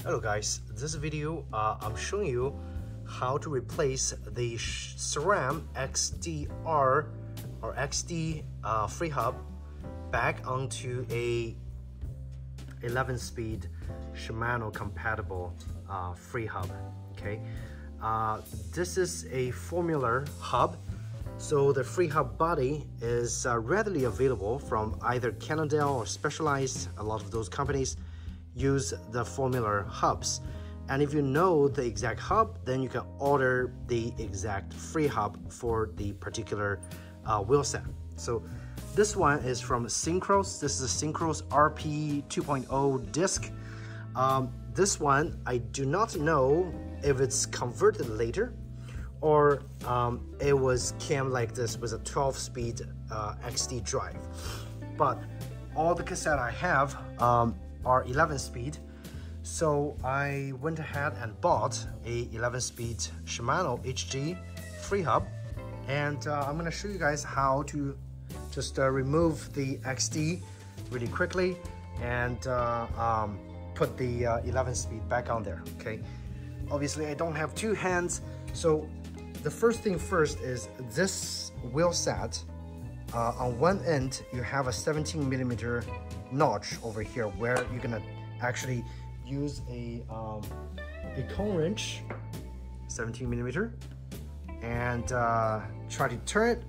Hello guys, this video I'm showing you how to replace the Sram XDR or XD Freehub back onto a 11-speed Shimano compatible Freehub. Okay, this is a formula hub, so the Freehub body is readily available from either Cannondale or Specialized. A lot of those companies use the formula hubs, and if you know the exact hub, then you can order the exact Freehub for the particular wheel set. So this one is from Syncros. This is a Syncros RP 2.0 disc. This one, I do not know if it's converted later or it came like this with a 12-speed XD drive, but all the cassette I have are 11-speed, so I went ahead and bought a 11-speed Shimano HG Freehub, and I'm going to show you guys how to just remove the XD really quickly and put the 11-speed back on there. Okay, obviously I don't have two hands, so the first thing first is this wheel set. On one end you have a 17mm notch over here where you're gonna actually use a cone wrench, 17mm, and try to turn it.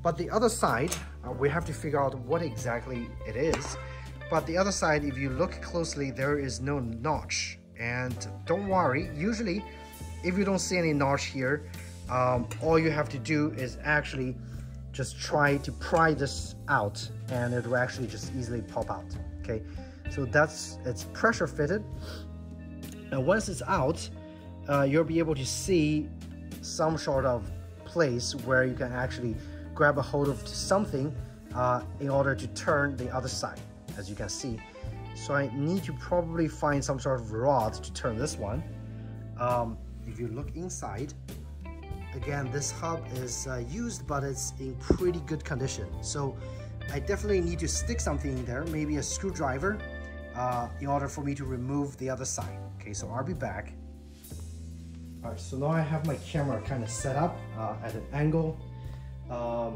But the other side, we have to figure out what exactly it is. But the other side, if you look closely, there is no notch. And don't worry, usually if you don't see any notch here, all you have to do is actually just try to pry this out and it will actually just easily pop out. Okay, so it's pressure fitted, and once it's out, you'll be able to see some sort of place where you can actually grab a hold of something in order to turn the other side, as you can see. So I need to probably find some sort of rod to turn this one. If you look inside, again, this hub is used, but it's in pretty good condition. So I definitely need to stick something in there, maybe a screwdriver, in order for me to remove the other side. Okay, so I'll be back. All right, so now I have my camera kind of set up at an angle. I'm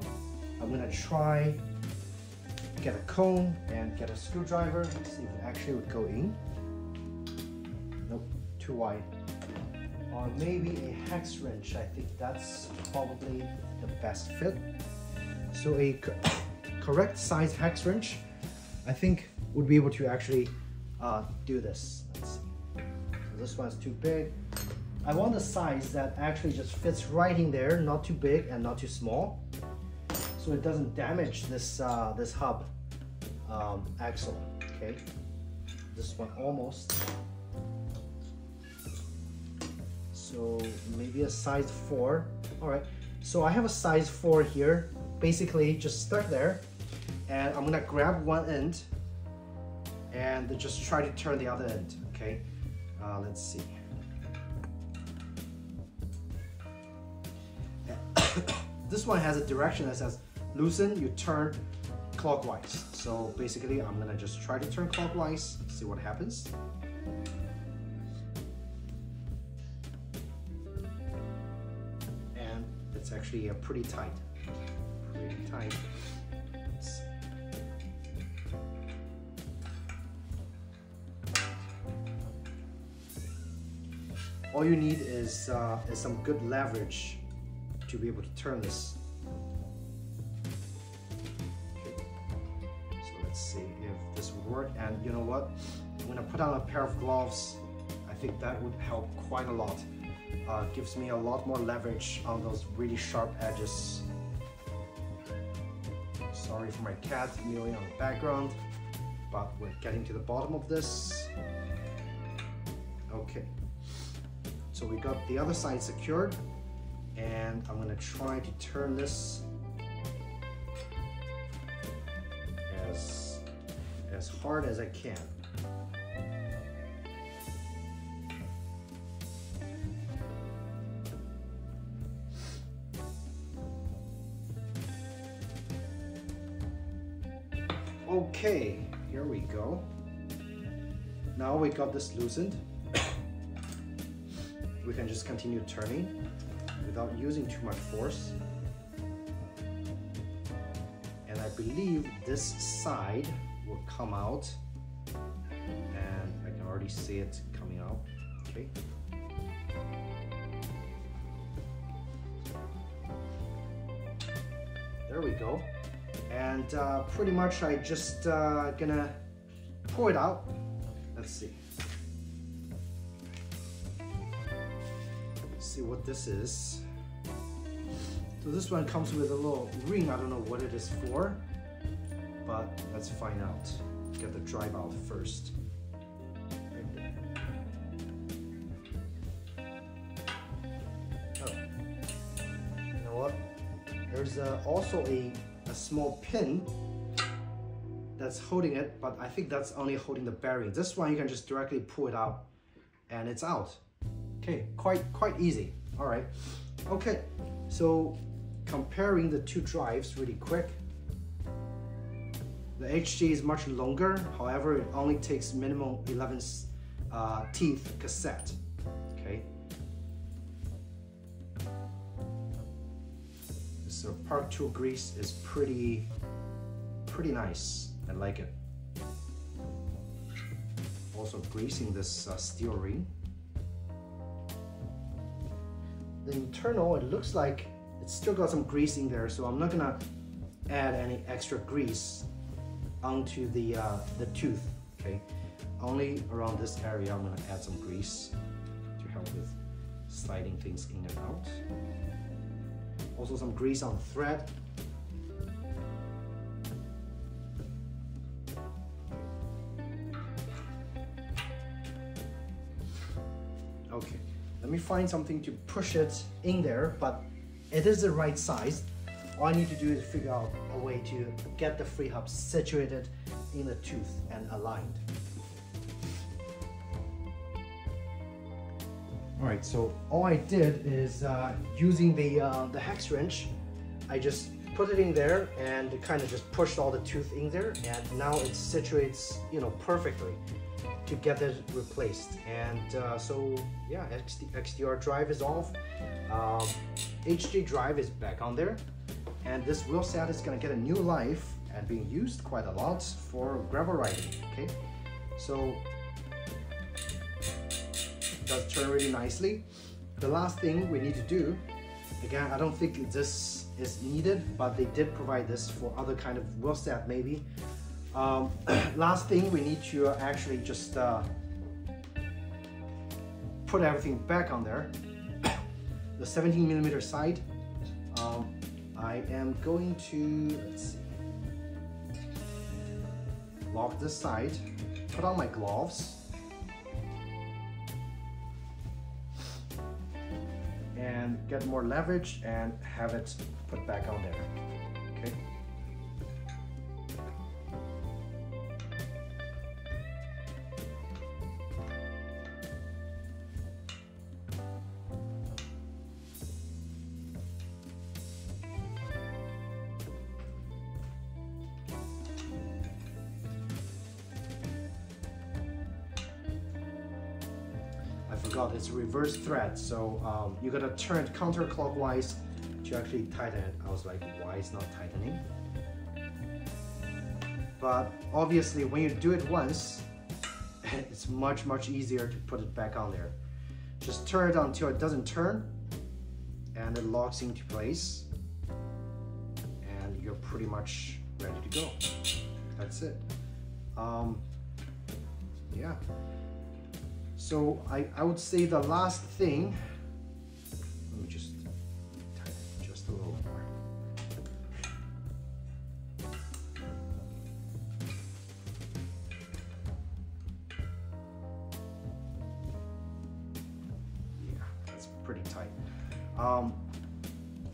gonna try get a cone and get a screwdriver. Let's see if it actually would go in. Nope, too wide. Or maybe a hex wrench. I think that's probably the best fit. So a correct size hex wrench, I think, would be able to actually do this. Let's see. So this one's too big. I want a size that actually just fits right in there, not too big and not too small, so it doesn't damage this this hub axle. Okay, this one almost. So maybe a size 4. All right, so I have a size 4 here, basically just stuck there, and I'm gonna grab one end and just try to turn the other end. Okay, let's see. This one has a direction that says loosen, you turn clockwise. So basically I'm gonna just try to turn clockwise, see what happens. And it's actually pretty tight. Pretty tight. Let's see. All you need is some good leverage to be able to turn this. Okay. So let's see if this would work. And you know what? I'm gonna put on a pair of gloves. I think that would help quite a lot. Gives me a lot more leverage on those really sharp edges. Sorry for my cat mewing on the background, but we're getting to the bottom of this. Okay. So we got the other side secured, and I'm gonna try to turn this as hard as I can. Okay, here we go. Now we got this loosened. we can just continue turning without using too much force. And I believe this side will come out, and I can already see it coming out. Okay. There we go. And pretty much I just gonna pull it out. Let's see. Let's see what this is. So this one comes with a little ring. I don't know what it is for, but let's find out. Get the drive out first. Right there. Oh, you know what? There's also a small pin that's holding it, but I think that's only holding the bearing. This one you can just directly pull it out and it's out. Okay, quite easy. All right. Okay, so comparing the two drives really quick. The HG is much longer, however, it only takes minimum 11 teeth cassette. Okay. So Park Tool grease is pretty nice. I like it. Also greasing this steel ring. The internal, it looks like it's still got some grease in there, so I'm not gonna add any extra grease onto the tooth. Okay, only around this area I'm gonna add some grease to help with sliding things in and out. Also some grease on the thread. Okay, let me find something to push it in there, but it is the right size. All I need to do is figure out a way to get the Freehub situated in the tooth and aligned. All right, so all I did is using the hex wrench, I just put it in there and kind of just pushed all the tooth in there, and now it situates, you know, perfectly to get it replaced. And so yeah, XDR drive is off, HG drive is back on there, and this wheel set is gonna get a new life and being used quite a lot for gravel riding. Okay, so does turn really nicely. The last thing we need to do, again, I don't think this is needed, but they did provide this for other kind of wheel set maybe. Last thing, we need to actually just put everything back on there. The 17mm side, I am going to, let's see, lock this side, put on my gloves, and get more leverage and have it put back on there. Okay. Forgot it's a reverse thread, so you gotta turn it counterclockwise to actually tighten it. I was like, why it's not tightening? But obviously when you do it once, it's much easier to put it back on there. Just turn it until it doesn't turn and it locks into place, and you're pretty much ready to go. That's it. Yeah. So I would say the last thing, let me just tighten it just a little more. Yeah, that's pretty tight.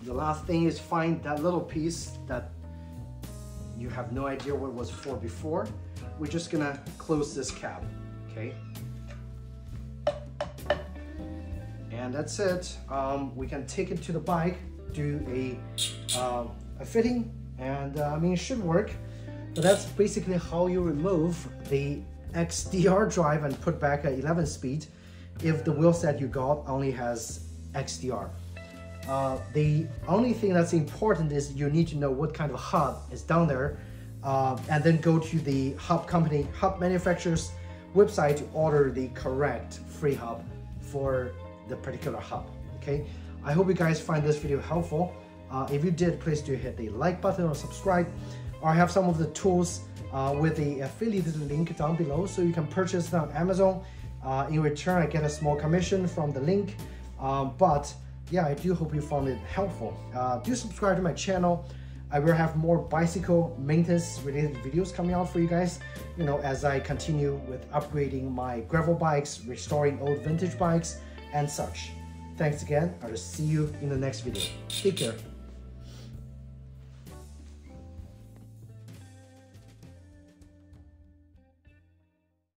The last thing is find that little piece that you have no idea what it was for before. We're just gonna close this cap, okay? And that's it. We can take it to the bike, do a fitting, and I mean, it should work. But that's basically how you remove the XDR drive and put back an 11 speed. if the wheel set you got only has XDR. The only thing that's important is you need to know what kind of hub is down there, and then go to the hub manufacturer's website to order the correct Freehub for the particular hub. Okay, I hope you guys find this video helpful. If you did, please do hit the like button or subscribe. Or I have some of the tools with the affiliate link down below, so you can purchase it on Amazon. In return, I get a small commission from the link. But yeah, I do hope you found it helpful. Do subscribe to my channel. I will have more bicycle maintenance related videos coming out for you guys, you know, as I continue with upgrading my gravel bikes, restoring old vintage bikes and such. Thanks again. I'll see you in the next video. Take care.